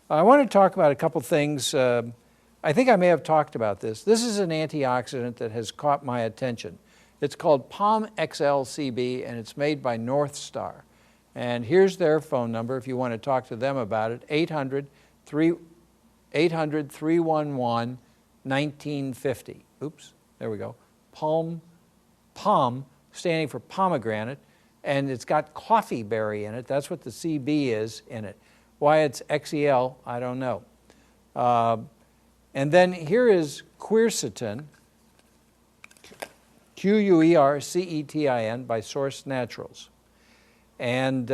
I want to talk about a couple things. I think I may have talked about this. This is an antioxidant that has caught my attention. It's called Palm XLCB, and it's made by North Star. And here's their phone number if you want to talk to them about it, 800-311-1950. Oops, there we go. Palm, standing for pomegranate, and it's got coffee berry in it. That's what the CB is in it. Why it's XEL, I don't know. And then here is quercetin, Quercetin by Source Naturals. And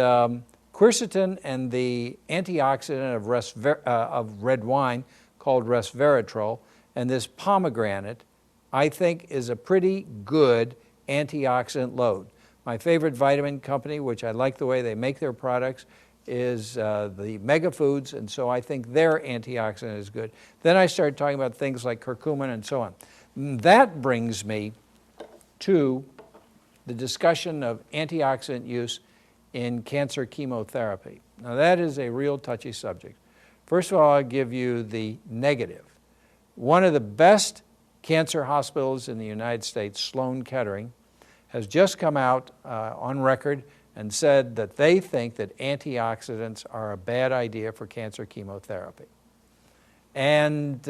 quercetin and the antioxidant of red wine called resveratrol, and this pomegranate, I think is a pretty good antioxidant load. My favorite vitamin company, which I like the way they make their products, is the Mega Foods, and so I think their antioxidant is good. Then I started talking about things like curcumin and so on. That brings me to the discussion of antioxidant use in cancer chemotherapy. Now that is a real touchy subject. First of all, I'll give you the negative. One of the best cancer hospitals in the United States, Sloan Kettering, has just come out on record and said that they think that antioxidants are a bad idea for cancer chemotherapy. And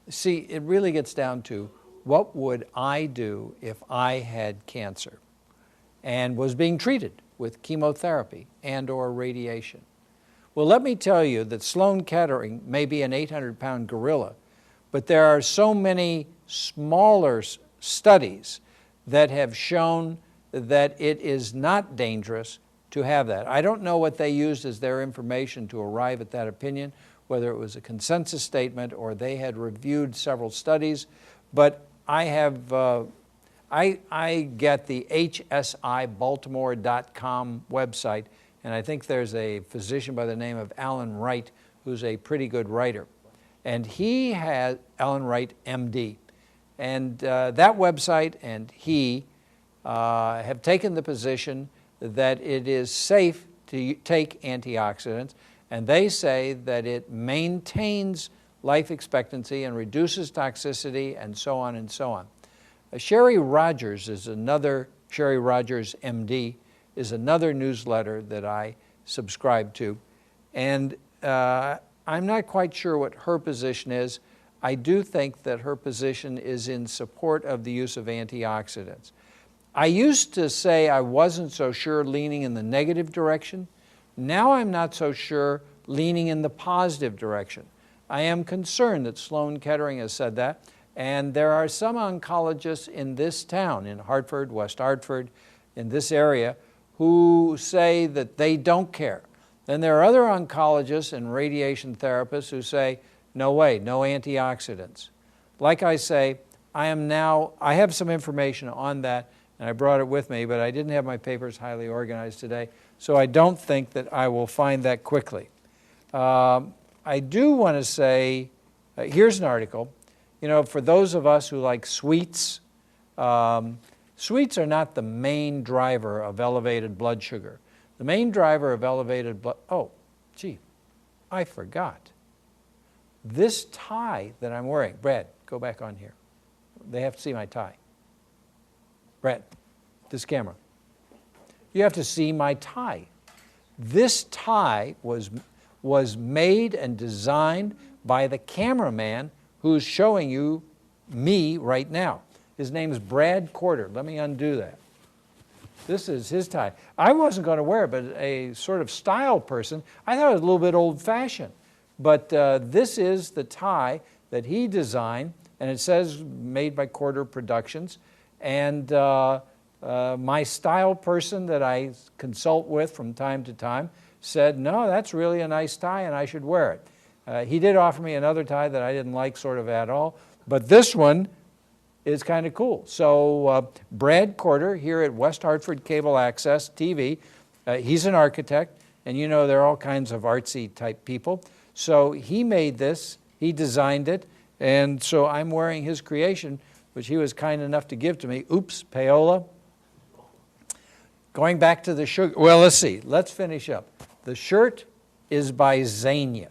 see, it really gets down to what would I do if I had cancer and was being treated with chemotherapy and or radiation? Well, let me tell you that Sloan Kettering may be an 800-pound gorilla, but there are so many smaller studies that have shown that it is not dangerous to have that. I don't know what they used as their information to arrive at that opinion, whether it was a consensus statement or they had reviewed several studies, but I have, I get the hsibaltimore.com website, and I think there's a physician by the name of Alan Wright who's a pretty good writer. And he has, Alan Wright, MD, and that website and he have taken the position that it is safe to take antioxidants, and they say that it maintains life expectancy and reduces toxicity and so on and so on. Sherry Rogers is another, Sherry Rogers MD, is another newsletter that I subscribe to, and I'm not quite sure what her position is. I do think that her position is in support of the use of antioxidants. I used to say I wasn't so sure, leaning in the negative direction. Now I'm not so sure, leaning in the positive direction. I am concerned that Sloan Kettering has said that, and there are some oncologists in this town, in Hartford, West Hartford, in this area, who say that they don't care. Then there are other oncologists and radiation therapists who say, no way, no antioxidants. Like I say, I have some information on that, and I brought it with me, but I didn't have my papers highly organized today, so I don't think that I will find that quickly. I do want to say, here's an article. You know, for those of us who like sweets, sweets are not the main driver of elevated blood sugar. The main driver of elevated blood, oh, gee, I forgot. This tie that I'm wearing, Brad, go back on here. They have to see my tie. Brad, this camera. You have to see my tie. This tie was made and designed by the cameraman who's showing you me right now. His name is Brad Corder. Let me undo that. This is his tie. I wasn't going to wear it, but a sort of style person, I thought it was a little bit old-fashioned. But this is the tie that he designed, and it says made by Corder Productions. And my style person that I consult with from time to time said, no, that's really a nice tie and I should wear it. He did offer me another tie that I didn't like sort of at all, but this one is kind of cool. So Brad Corder here at West Hartford Cable Access TV, he's an architect, and you know there are all kinds of artsy type people. So he made this, he designed it, and so I'm wearing his creation, which he was kind enough to give to me. Oops, payola. Going back to the sugar, well, let's see, let's finish up. The shirt is by Zegna.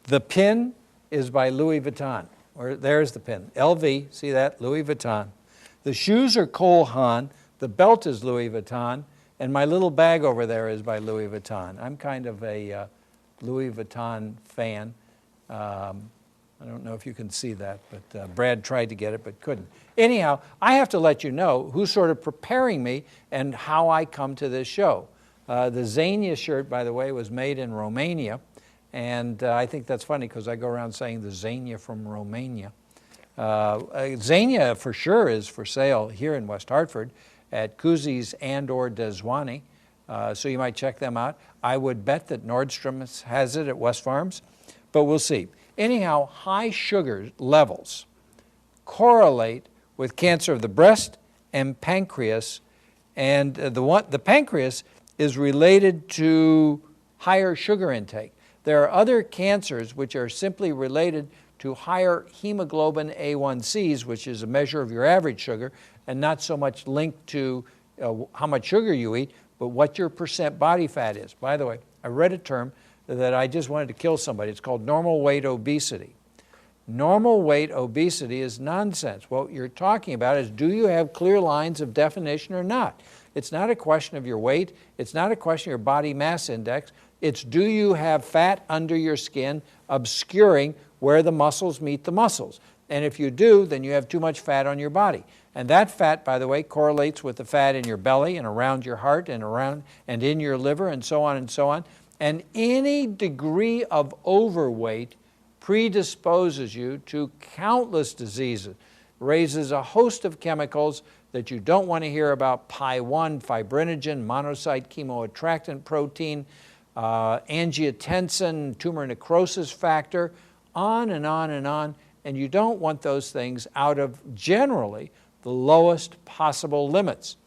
The pin is by Louis Vuitton. Or there's the pin. LV, see that? Louis Vuitton. The shoes are Cole Haan. The belt is Louis Vuitton. And my little bag over there is by Louis Vuitton. I'm kind of a Louis Vuitton fan. I don't know if you can see that, but Brad tried to get it but couldn't. Anyhow, I have to let you know who's sort of preparing me and how I come to this show. The Zegna shirt, by the way, was made in Romania. And I think that's funny because I go around saying the Zegna from Romania. Zegna for sure is for sale here in West Hartford at Cousys and or Deswani. So you might check them out. I would bet that Nordstrom has it at West Farms, but we'll see. Anyhow, high sugar levels correlate with cancer of the breast and pancreas, and the pancreas is related to higher sugar intake. There are other cancers which are simply related to higher hemoglobin A1Cs, which is a measure of your average sugar, and not so much linked to how much sugar you eat, but what your percent body fat is. By the way, I read a term that I just wanted to kill somebody. It's called normal weight obesity. Normal weight obesity is nonsense. What you're talking about is, do you have clear lines of definition or not? It's not a question of your weight. It's not a question of your body mass index. It's, do you have fat under your skin obscuring where the muscles meet the muscles? And if you do, then you have too much fat on your body. And that fat, by the way, correlates with the fat in your belly and around your heart and around and in your liver and so on and so on. And any degree of overweight predisposes you to countless diseases, raises a host of chemicals that you don't want to hear about: PI1, fibrinogen, monocyte chemoattractant protein, angiotensin, tumor necrosis factor, on and on and on. And you don't want those things out of generally the lowest possible limits.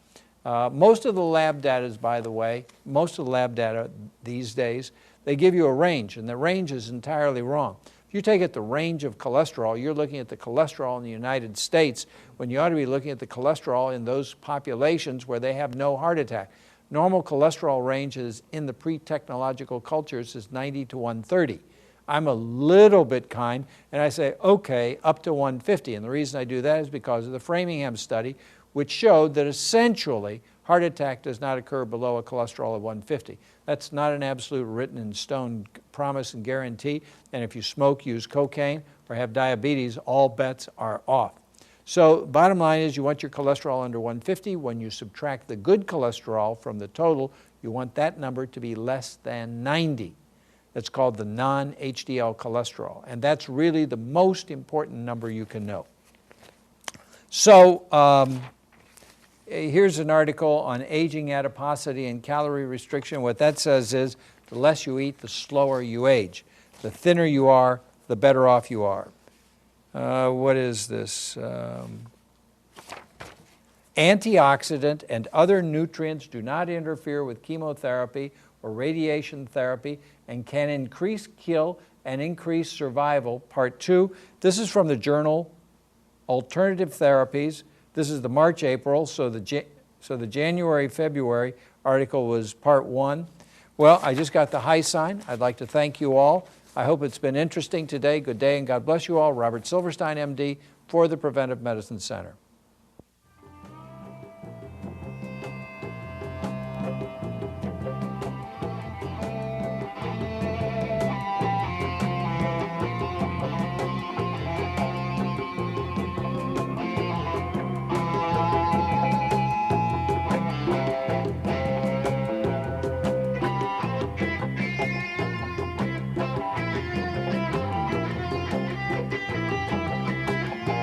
Most of the lab data is, by the way, most of the lab data these days, they give you a range, and the range is entirely wrong. If you take it the range of cholesterol, you're looking at the cholesterol in the United States when you ought to be looking at the cholesterol in those populations where they have no heart attack. Normal cholesterol ranges in the pre-technological cultures is 90 to 130. I'm a little bit kind, and I say, okay, up to 150. And the reason I do that is because of the Framingham study, which showed that essentially heart attack does not occur below a cholesterol of 150. That's not an absolute written in stone promise and guarantee. And if you smoke, use cocaine, or have diabetes, all bets are off. So bottom line is, you want your cholesterol under 150. When you subtract the good cholesterol from the total, you want that number to be less than 90. That's called the non-HDL cholesterol. And that's really the most important number you can know. So here's an article on aging, adiposity, and calorie restriction. What that says is, the less you eat, the slower you age. The thinner you are, the better off you are. What is this? Antioxidant and other nutrients do not interfere with chemotherapy or radiation therapy and can increase, kill, and increase survival. Part 2. This is from the journal Alternative Therapies. This is the March, April, so the January, February article was part 1. Well, I just got the high sign. I'd like to thank you all. I hope it's been interesting today. Good day and God bless you all. Robert Silverstein, MD, for the Preventive Medicine Center.